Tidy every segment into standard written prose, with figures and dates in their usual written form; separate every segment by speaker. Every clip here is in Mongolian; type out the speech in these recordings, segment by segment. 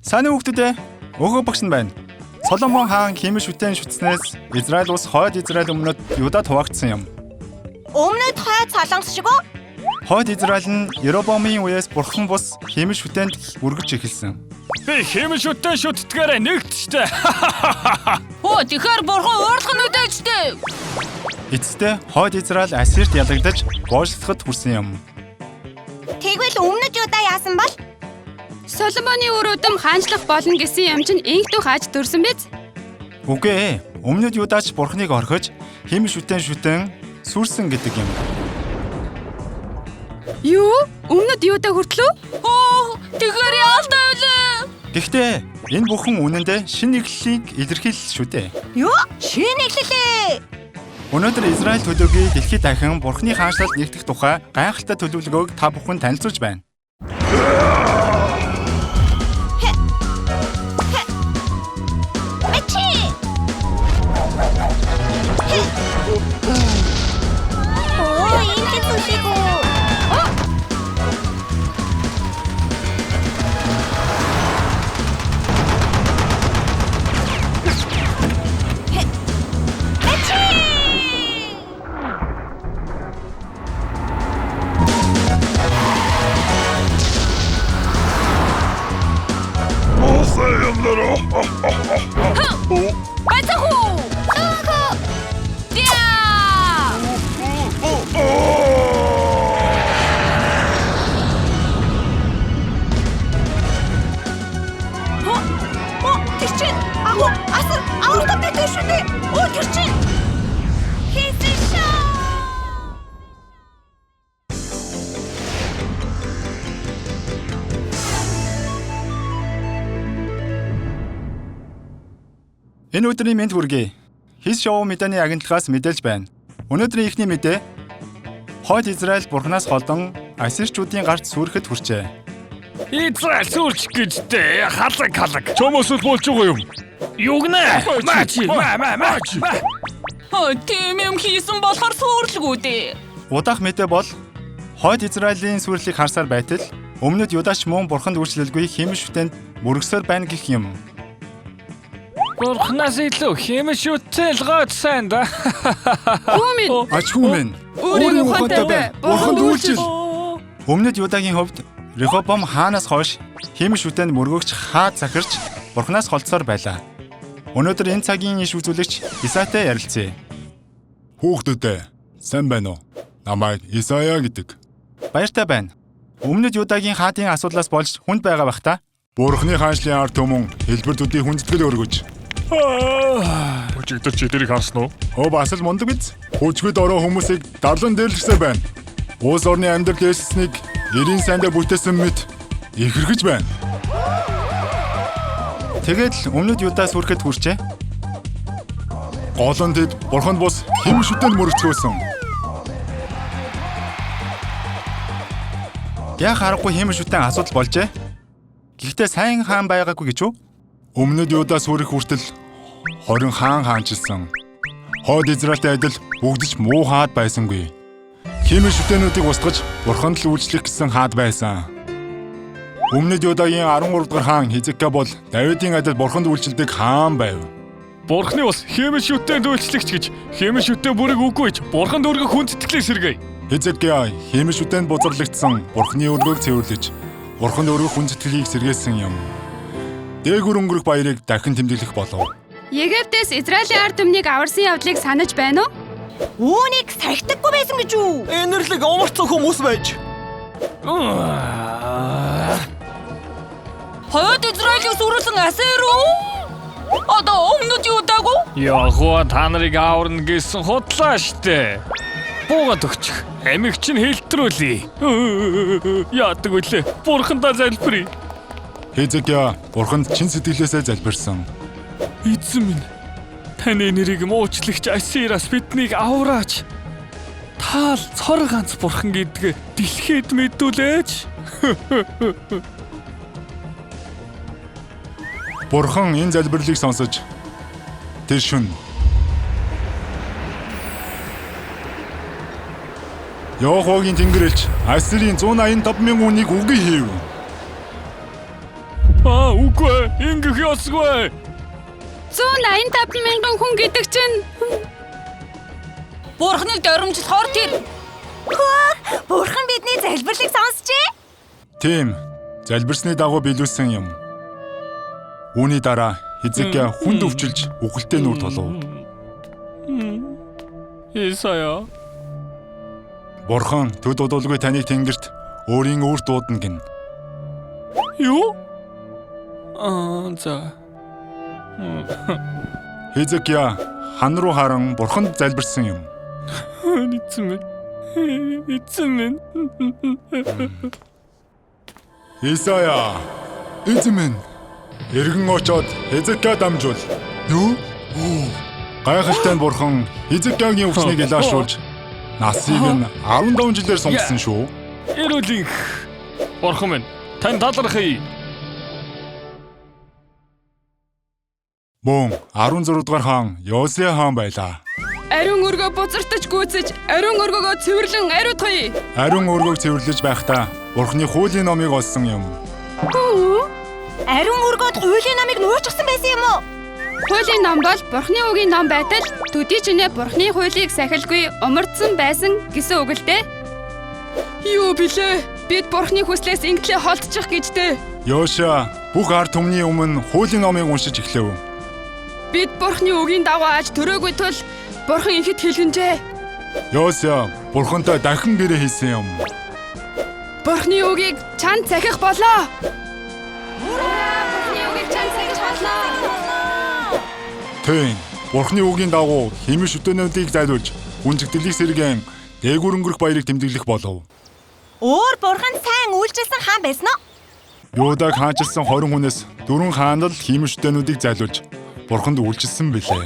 Speaker 1: Сайн уу хүүхдүүдээ? Өөхөө багш нь байна. Соломон хаан химэн шүтэн шүтснээс Израиль улс хойд Израиль өмнөд Юдад хуваагдсан юм.
Speaker 2: Өмнөд хойд Солонгос шиг үү?
Speaker 1: Хойд Израиль нь Еробоамын үеэс бурхан бус химэн шүтэнд үргэлж эхэлсэн.
Speaker 3: Би химэн шүтэн шүтдгээрээ нэгтчтэй.
Speaker 4: Оо, тэгэхээр бурхан уурлах нь үдээчтэй.
Speaker 1: Эцэстээ хойд Израиль Ассирт ялагдаж боочлоход хүрсэн юм.
Speaker 2: Тэгвэл өмнөд Юда яасан бол?
Speaker 5: Соломоны өрөөдөм хаанчлах болно гэсэн юм чинь инхтүү хааж төрсөн биз?
Speaker 1: Үгүй ээ. Өмнөд Юдаач бурханыг орхиж химэн шүтэн сүрсэн гэдэг юм.
Speaker 5: Юу? Өмнөд Юда хүртлөө?
Speaker 4: Оо, тэгэхээр яалтай байлаа.
Speaker 1: Гэхдээ энэ бүхэн үнэндээ шинэ эхлэлийг илэрхийлэл шүү дээ.
Speaker 2: Юу? Шинэ эхлэлээ.
Speaker 1: Өнөөдөр Израиль төлөөгийн дэлхийд дахин бурханы хаанчлалд нэгдэх тухай гайхалтай төлөвлөгөөг та бүхэн танилцуулж байна.
Speaker 4: Бацаху!
Speaker 1: Энэ өдрийн мэнд хүргэе. Хис шоу мэдээний агентлагаас мэдээлж байна. Өнөөдрийн ихний мэдээ хойд Израиль бурханаас холдон Ассирчуудын гарт сүрэхэд хүрчээ.
Speaker 3: Израиль сүрч гэжтэй халаг. Чомосол болж байгаа юм. Юу гэнэ? Мачи.
Speaker 4: Тийм юм хийсэн болохоор сүрлгүү дээ.
Speaker 1: Удаах мэдээ бол хойд Израилийн сүрлийг харсаар байтал өмнөд Юдаач мөн бурханд үйлчлэлгүй химэн шүтэнд мөргсөөр байна гэх юм.
Speaker 3: Бурханаас илүү химэн шүтэн л гот сайн да.
Speaker 5: Хүмүн.
Speaker 1: Ач хүмүн.
Speaker 5: Өөрийн ухаантай бай.
Speaker 1: Бурханд үйлчил. Өмнөд Юдагийн хувьд Рехобом хаанаас хойш химэн шүтэнд мөргөгч хаад захирч бурханаас холдсоор байлаа. Өнөөдөр энэ цагийн иш үзүүлэгч Исатай ярилцъя. Хүүхдүүдээ сайн байна уу? Намайг Исая гэдэг. Баяртай байна. Өмнөд Юдагийн хаадын асуудлаас болж хүнд байгаа бах та. Бурхны хаанчлалын ард түмэн хэлбэрдүүдийн хүндэтгэл өргөж.
Speaker 3: Өчигдөр чи тэрийг харсан уу?
Speaker 1: Бас л мундаг биз? Хүчгэд ороо хүмүүсийг дарлан дээрлэхсээр байна. Уус орны амьдрал дэснийг эрийн сайндаа бүтээсэн мэт ихэрхэж байна. Тэгээд л өмнөд Юдаас хүрэхэд хүрчээ. Гол нь тэд бурханд бус химэн шүтэнд мөрөгцгөөсөн. Яг харахгүй химэн шүтэн асуудал болжээ. Гэхдээ сайн хаан байгаагүй гэж үү? Өмнөд Юдаас хүрэх хүртэл 20 хаан хаанчилсан. Хойд Израильтай адил бүгдч муу хаад байсангүй. Химэн шүтэнүүдийг устгаж бурханд л үйлчлэх гэсэн хаад байсан. Өмнөд Юдагийн 13 дахь хаан Хизкия бол Давидын адил бурханд үйлчлдэг хаан байв.
Speaker 3: Бурхны ус химэн шүтэнд үйлчлэгч гэж химэн шүтэн бүрэг үгүй гэж бурханд өргөх хүндэтгэлээ сэргээе.
Speaker 1: Хизкия химэн шүтэнд бузарлагдсан бурхны өргөг цэвэрлэж бурханд өргөх хүндэтгэлийг сэргээсэн юм. Дээгүр өнгөрөх баярыг дахин тэмдэглэх болов.
Speaker 5: Египтээс Израилийн ард түмнийг аварсан явдлыг санаж байна уу?
Speaker 2: Үүнийг сахидаггүй байсан гэж үү?
Speaker 6: Энэрлэг омарцсан хүмүүс байж.
Speaker 4: Хойд Израилийг сүрүүлсэн Ассир үү? Одоо өмнөд Юдаг уу?
Speaker 3: Яхоо та нарыг ааварна гэсэн худлаа штэ. Буугаад өгчих. Амиг чинь хэлтрүүлээ. Яадаг үлээ. Бурхандаа залбирая.
Speaker 1: Хизкия бурханд чин сэтгэлээсээ залбирсан.
Speaker 3: Эзэн минь, таны нэрийг муучлагч Ассираас биднийг авраач. Таал цор ганц бурхан гэдгээ дэлхийд мэдүүлээч.
Speaker 1: Бурхан энэ залбирлыг сонсож тэр шүн Йохогийн тэнгэрэлч Ассирийн 185,000 үнийг үгүй хийв.
Speaker 3: Үгүй ингэх ёсгүй.
Speaker 5: 185,000 хүн гэдэг чинь
Speaker 4: Бурхныг дөрөмжлөхөр тэр.
Speaker 2: Бурхан бидний залбирлыг сонсчээ.
Speaker 1: Тийм. Залбирсны дагуу биелүүлсэн юм. Үүний дараа Хизкия хүнд өвчилж үхэлтэй нүр тулав.
Speaker 3: Исая.
Speaker 1: Бурхан төд удалгүй таныг тэнгэрт өөрийн үр дуудана гин.
Speaker 3: Юу? За.
Speaker 1: Хизкия хан руу харан Бурханд залбирсан юм.
Speaker 3: Эцэн минь.
Speaker 1: Исая, эзэн минь, эргэн очоод Хизкия дамжуул. Юу? Гайхалтай нь Бурхан Хизкиягийн өвчнийг илаашуулж насыг нь 15 жилээр сунгасан шүү.
Speaker 3: Эрүүлэнх. Бурхан минь, тань талархъя.
Speaker 1: Мөн 16 дугаар хаан Йосия хаан байлаа.
Speaker 5: ариун өргөө бузартаж гүйцэж, ариун өргөөгөө цэвэрлэн ариутгая.
Speaker 1: Ариун өргөөг цэвэрлэж байхдаа Бурханы хуулийн номыг олсон юм.
Speaker 2: Ариун өргөд хуулийн намыг нууцсан байсан юм уу?
Speaker 5: Хуулийн ном бол Бурхны үгийн ном байтал төдий чинээ Бурхны хуулийг сахилгүй умардсан байсан гэсэн үг л дээ. Юу билээ? Бид Бурхны хүслээс ингээдлээ холдчих гэжтэй.
Speaker 1: Йошуа бүх ард түмний өмнө хуулийн номыг уншиж эхлэв.
Speaker 5: Бид Бурхны үгийн дагуу аж төрөөгүй тул Бурхан ихэд хэлгэнжээ.
Speaker 1: Йошуа Бурхантай дахин гэрээ хийсэн юм.
Speaker 5: Бурхны үгийг чанд захих болоо. Бурхны үгийг чанд захих болоо.
Speaker 1: Тийм. Бурханы үгийн дагуу химэн шүтэнүүдийг зайлуулж, хүнжигдэлийг сэргээн дээгүр өнгөрөх баярыг тэмдэглэх болов.
Speaker 2: Өөр Бурхан сайн үйлчилсэн хаан байсан уу?
Speaker 1: Юудаг хаанчилсан 20 хүнээс 4 хаанд л химэн шүтэнүүдийг зайлуулж Бурханд үйлчилсэн билээ.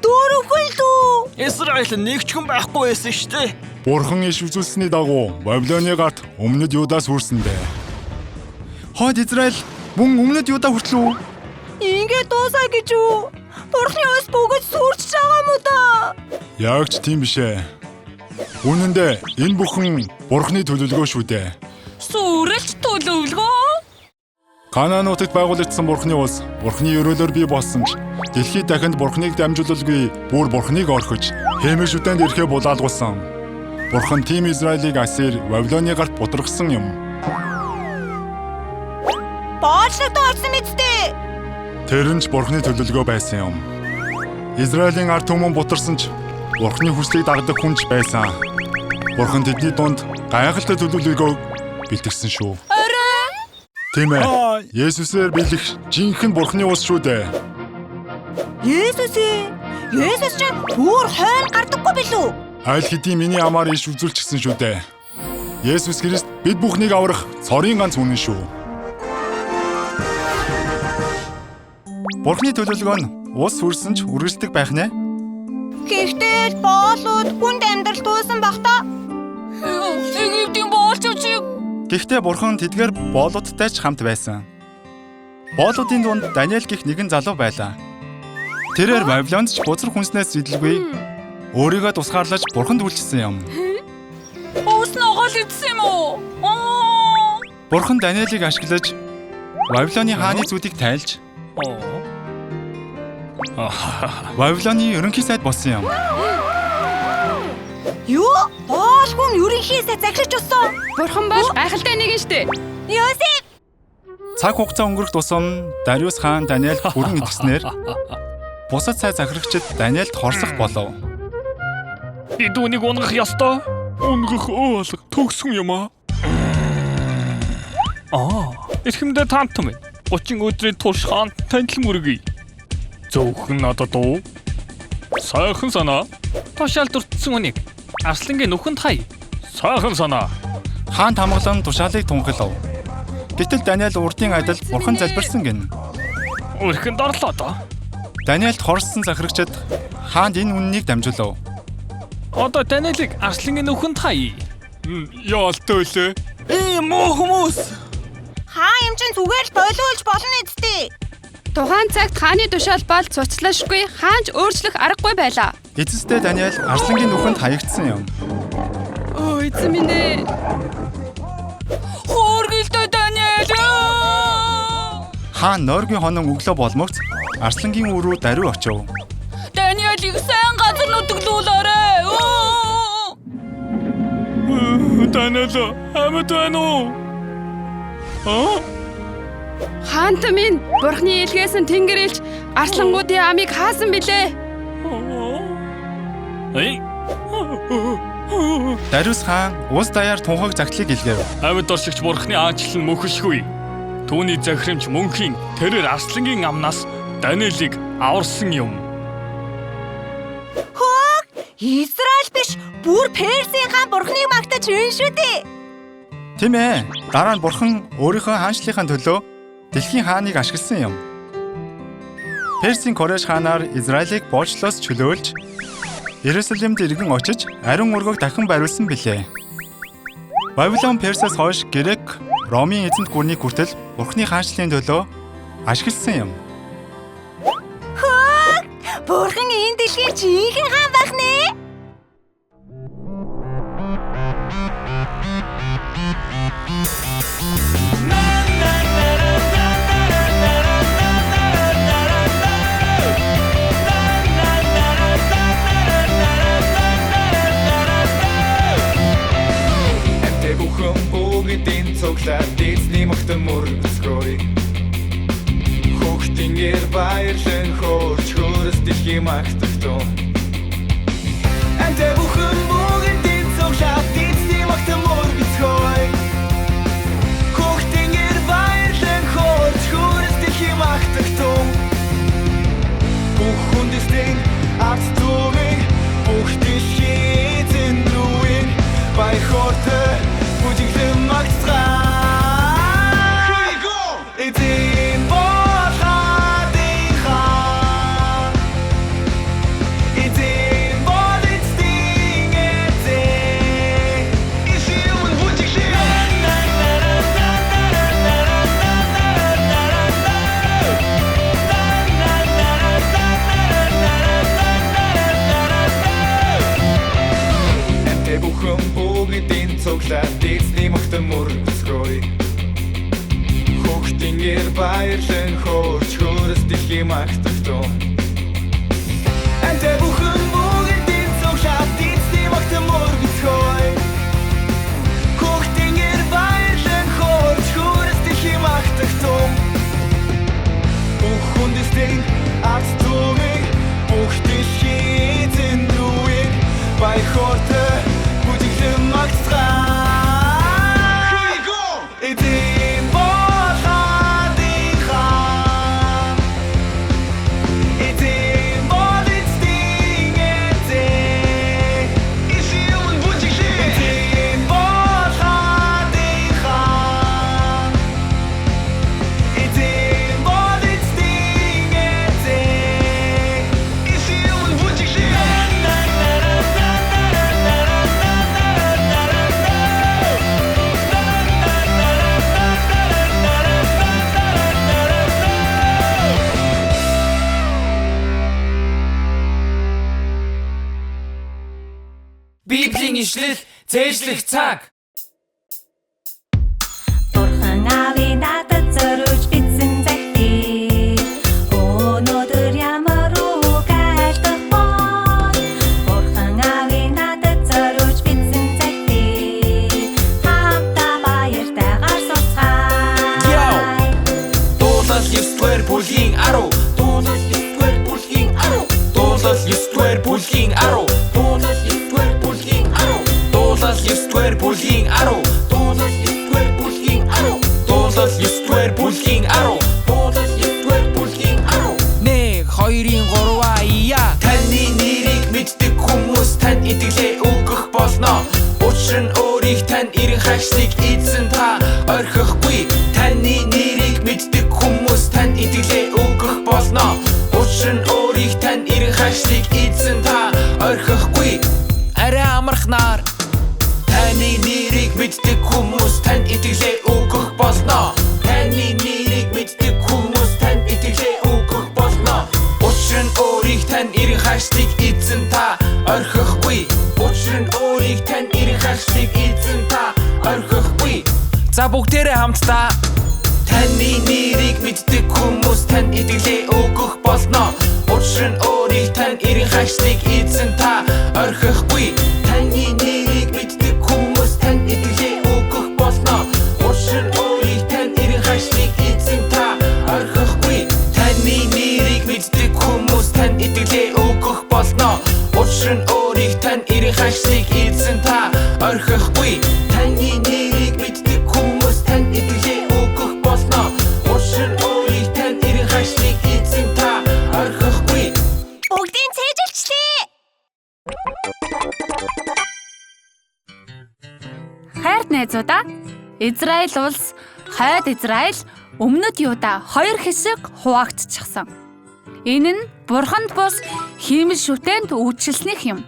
Speaker 2: Дөрөв хүн л үү?
Speaker 6: Израиль нэг ч хүн байхгүй байсан шүү дээ.
Speaker 1: Бурхан иш үзүүлсэний дагуу Вавилоны гарт өмнөд Юдаас хүрсэндээ. Хойд Израиль мөн өмнөд Юда хүртлүү.
Speaker 2: Ингээд дуусаа гэж үү? Бурханы ус бүгд сүрч байгаа юм уу да?
Speaker 1: Яг ч тийм биш ээ. Үнэн дээр энэ бүхэн Бурханы төлөвлөгөө шүү дээ.
Speaker 4: Сүрэлт төлөвлөгөө.
Speaker 1: Канаануудад байгуулагдсан Бурханы улс Бурханы өрөөлөөр бий болсон ч дэлхийд дахинд Бурханыг дамжуулалгүй бүр Бурханыг орхиж хэмээн шүтэнд ирэхээ булаалгуулсан. Бурхан тийм Израилийг Ассир Вавилоны гарт бутрагсан юм.
Speaker 2: Баачлалд орсон мэдтэй.
Speaker 1: Тэр нь ч Бурханы төлөвлөгөө байсан юм. Израилийн ард түмэн бутарсан ч Бурханы хүслийг дагдаг хүнч байсан. Бурхан тэдний дунд гайхалтай төлөвлөгөөг бэлтгэсэн шүү. Тийм ээ. Есүсээр бэлэх жинхэнэ Бурханы ус шүү дээ.
Speaker 2: Есүс ч бүр хойно гардаггүй билүү?
Speaker 1: Аль хэдийн миний амаар иш үзүүлчихсэн шүү дээ. Есүс Христ бид бүхнийг аврах цорын ганц үнэн шүү. Бурханы төлөвлөгөө нь ус хүрсэн ч үргэлжлэх байх нэ.
Speaker 2: Гэхдээ боолууд хүнд амьдрал туусан бах та.
Speaker 4: Египтийн боолчууч.
Speaker 1: Гэхдээ Бурхан тэдгээр боолуудтай ч хамт байсан. Боолуудын дунд Даниэл гэх нэгэн залуу байлаа. Тэрээр Вавилонд ч бузар хүнснээс идэлгүй өөрийгөө тусгаарлаж Бурханд үйлчилсэн юм.
Speaker 4: Ус ногоол идсэн юм уу?
Speaker 1: Бурхан Даниэлийг ашиглаж Вавилоны хааны зүудийг тайлж Вавилоны ерөнхий сайд болсон юм.
Speaker 2: Юу? Боол хүн ерөнхий сайд захирч өссөн.
Speaker 5: Бурхан бол гайхалтай нэг нь штэ.
Speaker 2: Йосеф!
Speaker 1: Цаг хугацаа өнгөрөх тусам Дариус хаан Даниэлд бүрэн итгэснээр бусад сайд захирагчид Даниэлд хорсох болов.
Speaker 3: Бид үнийг унгах ёстой. Унгах алга төгсөн юм аа. Эрхэмдээ таамтам. 30 өдрийн турш хаан танил мөргөе. Зөвхөн надад уу? Сайхан санаа. Тушаал дурдсан хүнийг Арслангийн нүхэнд хай. Сайхан санаа.
Speaker 1: Хаан тамгалан тушаалыг тунхилав. Гэтэл Даниэл урдын адил Бурхан залбирсан гин.
Speaker 3: Өрхөнд орлоо доо.
Speaker 1: Даниэлд хорссон захирагчид хаанд энэ үннийг дамжуулав.
Speaker 3: Одоо Даниэлийг Арслангийн нүхэнд хай. Яалтай үлээ.
Speaker 6: Муу хүмүүс.
Speaker 2: Хаа юм чин зүгээр л болиулж болно эцтэй.
Speaker 5: Тухайн цагт хааны тушаал бол цуцлашгүй хаанч өөрчлөх аргагүй байлаа.
Speaker 1: Эцэстээ Даниэл Арслангийн нүхэнд хаягдсан юм.
Speaker 5: Өө эзэн минь ээ.
Speaker 4: Хөөргөлтэй Даниэл.
Speaker 1: Хаан нойргийн хонон өглөө болмогц Арслангийн үр рүү даруй очив.
Speaker 4: Даниэлийг сайн газар нутаглуулаарай.
Speaker 3: Даниэл амт байна уу?
Speaker 5: Хаант минь бурхны илгээс нь тэнгэр илж арслангуудын амийг хаасан билээ.
Speaker 1: Дариус хаан улс даяар тунхаг загтлыг илгээв.
Speaker 3: Амьд оршигч бурхны аанчлал мөхөшгүй. Түүний захирамж мөнхийн тэрээр Арслангийн амнаас Даниэлийг аварсан юм.
Speaker 2: Израиль биш, бүр Персийн хаан бурхныг магтаж байна шүү дээ.
Speaker 1: Тийм ээ. Дараа нь бурхан өөрийнхөө хаанчлалын төлөө дэлхийн хааныг ашигласан юм. Персийн Кореш хаанаар Израилийг боочлоос чөлөөлж Иерусалимд иргэн очиж ариун өргөг дахин бариулсан билээ. Бабилон Персээс хойш Грек, Ромын эзэнт гүрний хүртэл бурхны хаанчлалын төлөө ашигласан юм.
Speaker 2: Бурхан энэ дэлхийн жинхэнэ хаан байх нэ.
Speaker 7: Эзний махтан мөргөцгөөе. Хүүхдийн гэр баярлан хоорч хөрөс дэлхийн магтагтун. Антай бүхэн бүгдийн цогшаад эзний махтан мөргөцгөөе. Хүүхдийн гэр баярлан хоорч хөрөс дэлхийн магтагтун. Бүхэндээ арт төвийг бүгдийн шийдэн рүү баяхортой бүжиглэн магтгаа. Эзний махтан мөргөцгөөе. Хүүхдийн гэр баярлан хоорч хөрөс дэлхийн магтагтун. Антай бүхэн бүгдийн цогшаад эзний махтан мөргөцгөөе. Хүүхдийн гэр баярлан хоорч хөрөс дэлхийн магтагтун. Бүхэндээ арт төвийг бүгдийн шийдэн рүү баяхортой бүжиглэн магтгаа.
Speaker 6: Библийн ишлэл зээжлэх цаг.
Speaker 2: Бурхан аавын надад зориулж бичсэн захидал. Өнөөдөр ямар үг айлдах бол? Бурхан аавын надад зориулж бичсэн захидал. Хамтаа баяртайгаар сурцгаая.
Speaker 6: Дуулал 9-р бүлгийн 10. Дуулал 9-р бүлгийн 10. Дуулал 9-р бүлгийн 10. Дуулал 9-р бүлгийн 10. Дуулал 9-р бүлгийн 10. Дуулал 9-р бүлгийн 10. Дуулал 9-р бүлгийн 10. Дуулал 9-р бүлгийн 10. 1 2-ын 3 ия. Таны нэрийг мэддэг хүмүүс танд итгэлээ өгөх болно. Учир нь өөрийг тань ирэн хагшиг эзэн та орхихгүй. Таны нэрийг мэддэг хүмүүс танд итгэлээ өгөх болно. Учир нь өөрийг тань ирэн хагшиг эзэн та орхихгүй. Арай амархнаар таны нэрийг мэддэг хүмүүс танд итгэлээ өгөх болно. Таны нэрийг мэддэг хүмүүс танд итгэлээ өгөх болно. Учир нь өөрийг тань ирэн хагшиг эзэн та орхихгүй. Учир нь өөрийг тань ирэн хагшиг эзэн та орхихгүй. За бүгдээрээ хамтдаа таны нэрийг мэддэг танд итгэлээ өгөх болно. Учир нь өөрийг тань эрийн хагшлыг эзэн та орхихгүй. Таны нэрийг мэддэг хүмүүс танд итгэлээ өгөх болно. Учир нь өөрийг тань эрийн хагшлыг эзэн та орхихгүй. Таны нэрийг мэддэг хүмүүс танд итгэлээ өгөх болно. Учир нь өөрийг тань эрийн хагшлыг эзэн та орхихгүй. Таны нэрийг мэддэг хүмүүс танд итгэлээ өгөх болно. Учир нь өөрийг тань эрийн хагшлыг эзэн та орхихгүй.
Speaker 2: Бүгдийг цээжилчлээ.
Speaker 5: Хайрт найзуудаа, Израиль улс, хойд Израиль, өмнөд Юда хоёр хэсэг хуваагдчихсан. Энэ нь Бурханд бус хиймэл шүтээнд үйлчилснийх юм.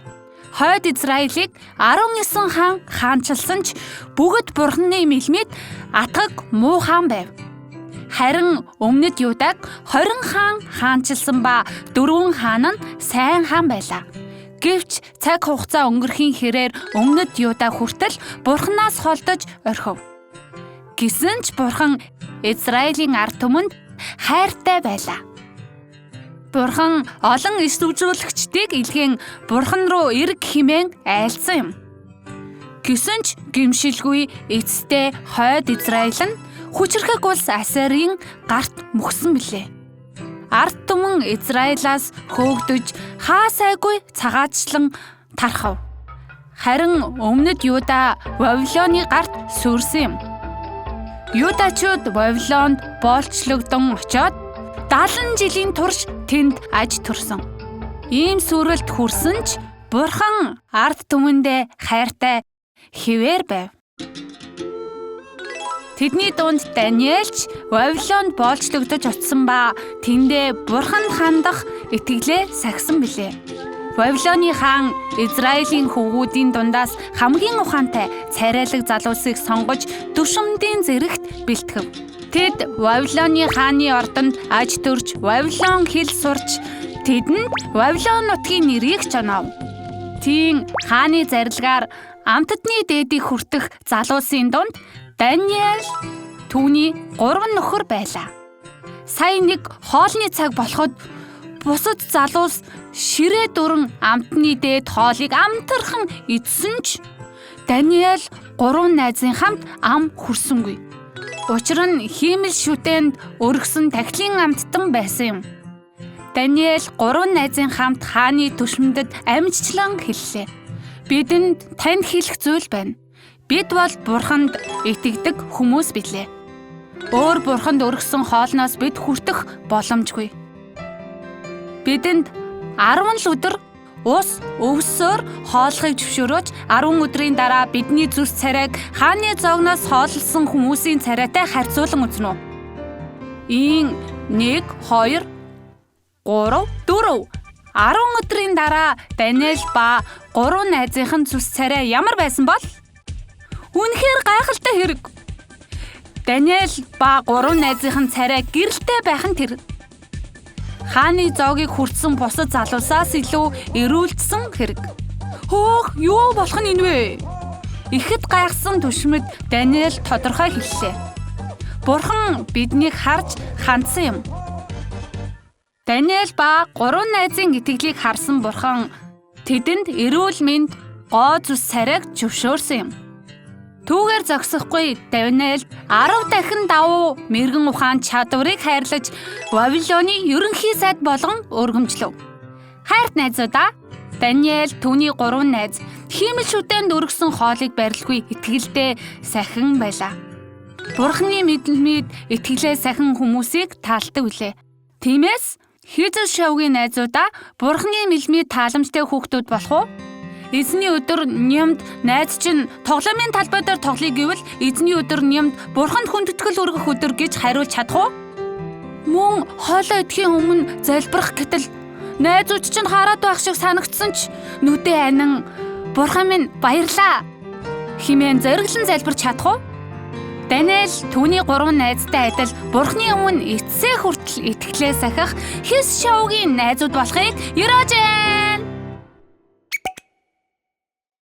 Speaker 5: Хойд Израилийг 19 хаан хаанчилсан ч бүгд Бурханы мэлмид атгаг муу хаан байв. Харин өмнөд Юдаг 20 хаан хаанчилсан ба 4 хаан нь сайн хаан байлаа. Гэвч цаг хугацаа өнгөрхийн хэрээр өмнөд Юда хүртэл Бурханаас холдож орхив. Гэсэн ч Бурхан Израилийн ард түмэнд хайртай байлаа. Бурхан олон эс үзүүлэгчдийг илгээн Бурхан руу эрг хэмээн айлцсан юм. Гэсэн ч гимшилгүй эцэстээ хойд Израиль нь хүчрхэг улс Асирийн гарт мөхсөн билээ. Ард түмэн Израилаас хөөгдөж хаасайгүй цагаачлан тархав. Харин өмнөд Юда Вавилоны гарт сүрсэн юм. Юдачууд Вавилонд боолчлогдсон очоод 70 жилийн турш тэнд аж төрсөн. Ийм сүрэлт хүрсэн ч Бурхан ард түмэндээ хайртай хэвээр байв. Тэдний дунд Даниэлч Вавилонд боолчлогдож очсон ба тэндээ Бурханд хандах итгэлээ сахисан билээ. Вавилоны хаан Израилийн хөвгүүдийн дундаас хамгийн ухаантай царайлаг залуусыг сонгож дүшмдийн зэрэгт бэлтгэв. Тэд Вавилоны хааны ордонд аж төрж Вавилон хэл сурч тэдэнд Вавилон нутгийн нэрийг чанав. Тийм хааны зарилгаар амтдны дээдийг хүртэх залуусын дунд Даниэл түүний 3 нөхөр байлаа. Сая нэг хоолны цаг болоход бусад залуус ширээ дүрэн амтны дээд хоолыг амтархан идсэн ч Даниэл 3 найзын хамт ам хүрсэнгүй. Учир нь хиймэл шүтээнд өргсөн тахилын амттан байсан юм. Даниэл 3 найзын хамт хааны түшмэдэд амжчлан хэллээ. Бидэнд танд хэлэх зүйл байна. Бид бол Бурханд итгэдэг хүмүүс билээ. Өөр Бурханд өргсөн хоолноос бид хүртэх боломжгүй. Бидэнд 10 өдөр ус өвсөөр хооллохыг зөвшөөрөөч 10 өдрийн дараа бидний зүс царайг хааны зогноос хооллсон хүмүүсийн царайтай харьцуулан үзнэ. Ийн 1 2 3 4 10 өдрийн дараа Даниэл ба 3 найзынхын зүс царай ямар байсан бол? Үнэхээр гайхалтай хэрэг. Даниэл ба 3 найзынхын царай гэрэлтэй байх нь тэр. Хааны зоогийг хүртсэн бусад залуусаас илүү эрүүлдсэн хэрэг. Хөөх, юу болох нь энэ вэ? Ихэд гайхсан түшмэд Даниэл тодорхой хэллээ. Бурхан биднийг харж хандсан юм. Даниэл ба 3 найзын итгэлийг харсан Бурхан тэдэнд эрүүл мэнд гоо зүс царайг зөвшөөрсөн юм. Түүгээр зогсохгүй Даниэл 10 дахин давуу мэрэгэн ухаан чадварыг хайрлаж Вавилоны ерөнхий сайд болгон өргөмжлөв. Хайрт найзуудаа, Даниэл түүний 3 найз хиймэл шүтээнд өргсөн хоолыг барилгүй итгэлдээ сахин байлаа. Бурханы мэдлэмид итгэлээ сахин хүмүүсийг таалдаг үлээ. Тиймээс Хизэл шавгийн найзуудаа Бурханы мэдлэмид тааламжтай хүүхдүүд болох уу? Эзний өдөр нямд найз чинь тоглоомын талбай дээр тоглоё гэвэл эзний өдөр нямд Бурханд хүндэтгэл өргөх өдөр гэж хариулж чадах уу? Мөн хоолоо идэхийн өмнө залбирах гэтэл найзууд чинь хараад байх шиг санагдсан ч нүдээ анин Бурхан минь баярлаа хэмээн зориглон залбирч чадах уу? Даниэл түүний 3 найзтай адил Бурханы өмнө эцсээ хүртэл итгэлээ сахих Хис шавгийн найзууд болохыг ерөөж байна.